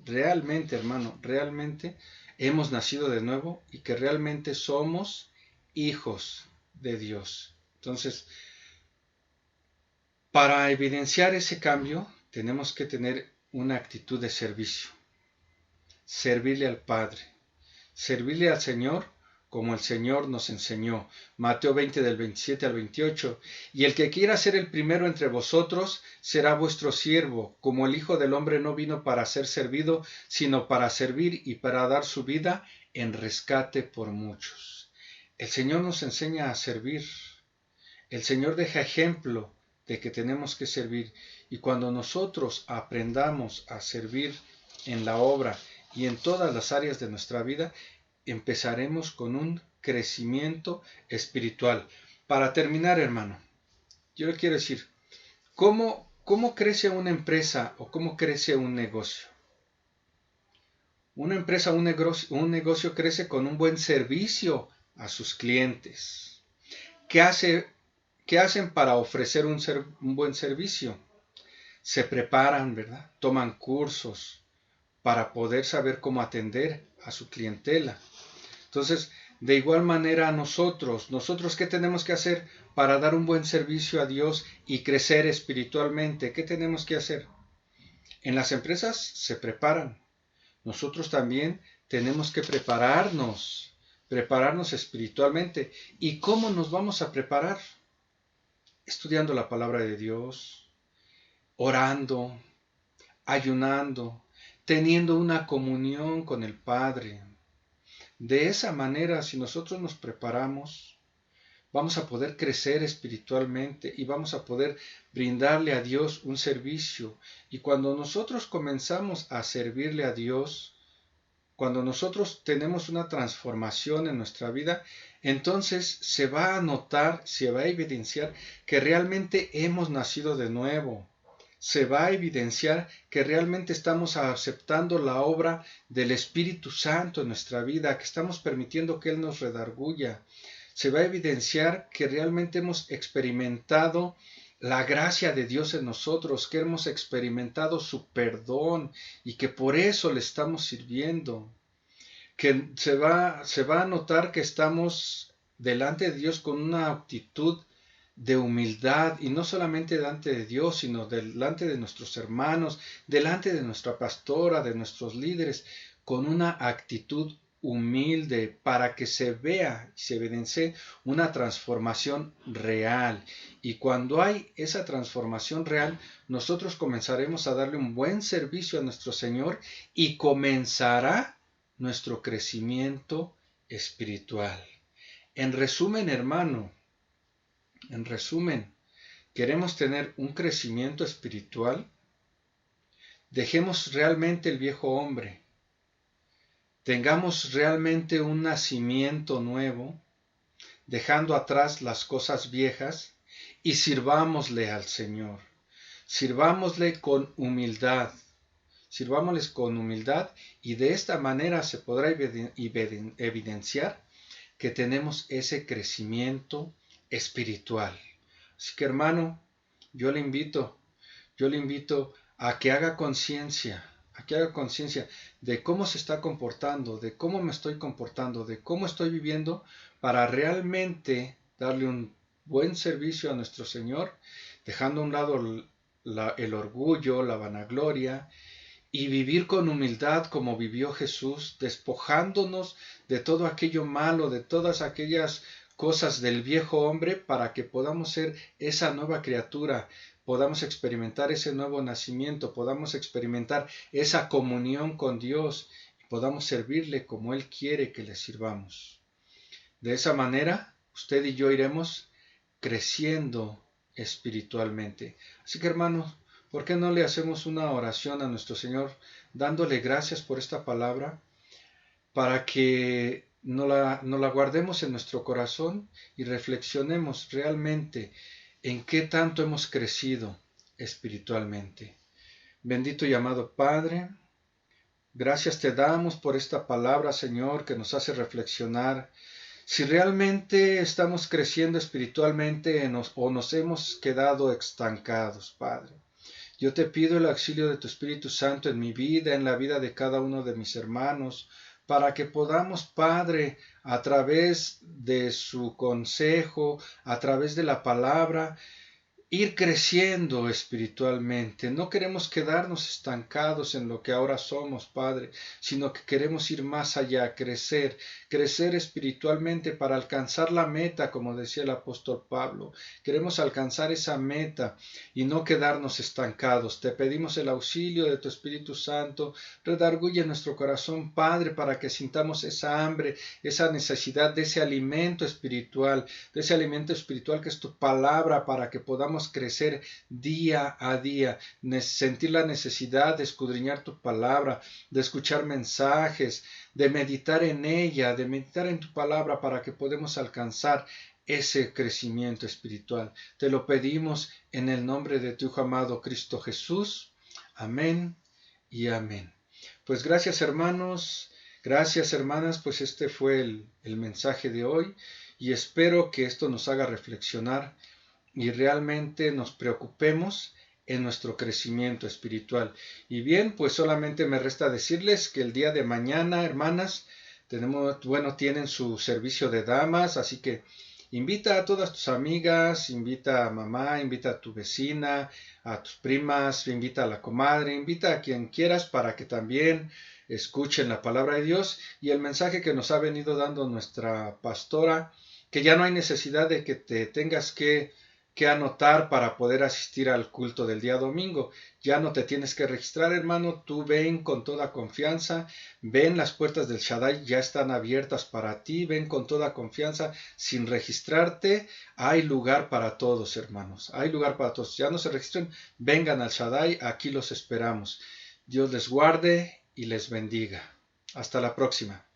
realmente, hermano, realmente hemos nacido de nuevo y que realmente somos hijos de Dios. Entonces, para evidenciar ese cambio, tenemos que tener una actitud de servicio. Servirle al Padre, servirle al Señor como el Señor nos enseñó. Mateo 20 del 27 al 28. Y el que quiera ser el primero entre vosotros será vuestro siervo, como el Hijo del Hombre no vino para ser servido, sino para servir y para dar su vida en rescate por muchos. El Señor nos enseña a servir. El Señor deja ejemplo de que tenemos que servir. Y cuando nosotros aprendamos a servir en la obra y en todas las áreas de nuestra vida, empezaremos con un crecimiento espiritual. Para terminar, hermano, yo le quiero decir, ¿cómo crece una empresa o cómo crece un negocio? Una empresa, un negocio crece con un buen servicio a sus clientes. ¿Qué hacen para ofrecer un buen servicio? Se preparan, ¿verdad? Toman cursos para poder saber cómo atender a su clientela. Entonces, de igual manera nosotros ¿qué tenemos que hacer para dar un buen servicio a Dios y crecer espiritualmente? ¿Qué tenemos que hacer? En las empresas se preparan. Nosotros también tenemos que prepararnos espiritualmente. ¿Y cómo nos vamos a preparar? Estudiando la palabra de Dios, orando, ayunando, teniendo una comunión con el Padre. De esa manera, si nosotros nos preparamos, vamos a poder crecer espiritualmente y vamos a poder brindarle a Dios un servicio. Y cuando nosotros comenzamos a servirle a Dios, cuando nosotros tenemos una transformación en nuestra vida, entonces se va a notar, se va a evidenciar que realmente hemos nacido de nuevo. Se va a evidenciar que realmente estamos aceptando la obra del Espíritu Santo en nuestra vida, que estamos permitiendo que Él nos redarguya. Se va a evidenciar que realmente hemos experimentado la gracia de Dios en nosotros, que hemos experimentado su perdón y que por eso le estamos sirviendo. Que se va a notar que estamos delante de Dios con una actitud de humildad, y no solamente delante de Dios, sino delante de nuestros hermanos, delante de nuestra pastora, de nuestros líderes, con una actitud humilde para que se vea y se evidencie una transformación real. Y cuando hay esa transformación real, nosotros comenzaremos a darle un buen servicio a nuestro Señor y comenzará nuestro crecimiento espiritual. En resumen, hermano, queremos tener un crecimiento espiritual. Dejemos realmente el viejo hombre. Tengamos realmente un nacimiento nuevo, dejando atrás las cosas viejas y sirvámosle al Señor. Sirvámosle con humildad. Sirvámosles con humildad y de esta manera se podrá evidenciar que tenemos ese crecimiento espiritual. Así que, hermano, yo le invito a que haga conciencia de cómo se está comportando, de cómo me estoy comportando, de cómo estoy viviendo para realmente darle un buen servicio a nuestro Señor, dejando a un lado el orgullo, la vanagloria, y vivir con humildad como vivió Jesús, despojándonos de todo aquello malo, de todas aquellas cosas del viejo hombre, para que podamos ser esa nueva criatura, podamos experimentar ese nuevo nacimiento, podamos experimentar esa comunión con Dios y podamos servirle como Él quiere que le sirvamos. De esa manera, usted y yo iremos creciendo espiritualmente. Así que, hermanos, ¿por qué no le hacemos una oración a nuestro Señor dándole gracias por esta palabra para que no la guardemos en nuestro corazón y reflexionemos realmente en qué tanto hemos crecido espiritualmente? Bendito y amado Padre, gracias te damos por esta palabra, Señor, que nos hace reflexionar si realmente estamos creciendo espiritualmente o nos hemos quedado estancados, Padre. Yo te pido el auxilio de tu Espíritu Santo en mi vida, en la vida de cada uno de mis hermanos, para que podamos, Padre, a través de su consejo, a través de la palabra, ir creciendo espiritualmente. No queremos quedarnos estancados en lo que ahora somos, Padre, sino que queremos ir más allá, crecer espiritualmente para alcanzar la meta, como decía el apóstol Pablo. Queremos alcanzar esa meta y no quedarnos estancados. Te pedimos el auxilio de tu Espíritu Santo. Redarguye nuestro corazón, Padre, para que sintamos esa hambre, esa necesidad de ese alimento espiritual, que es tu palabra, para que podamos crecer día a día, sentir la necesidad de escudriñar tu palabra, de escuchar mensajes, de meditar en ella, de meditar en tu palabra, para que podamos alcanzar ese crecimiento espiritual. Te lo pedimos en el nombre de tu Hijo amado Cristo Jesús. Amén y amén. Pues gracias, hermanos, gracias, hermanas, pues este fue el mensaje de hoy, y espero que esto nos haga reflexionar y realmente nos preocupemos en nuestro crecimiento espiritual. Y bien, pues solamente me resta decirles que el día de mañana, hermanas, tienen su servicio de damas, así que invita a todas tus amigas, invita a mamá, invita a tu vecina, a tus primas, invita a la comadre, invita a quien quieras para que también escuchen la palabra de Dios y el mensaje que nos ha venido dando nuestra pastora, que ya no hay necesidad de que te tengas que anotar para poder asistir al culto del día domingo. Ya no te tienes que registrar, hermano. Tú ven con toda confianza. Ven, las puertas del Shaddai ya están abiertas para ti. Ven con toda confianza. Sin registrarte, hay lugar para todos, hermanos. Hay lugar para todos. Ya no se registren. Vengan al Shaddai. Aquí los esperamos. Dios les guarde y les bendiga. Hasta la próxima.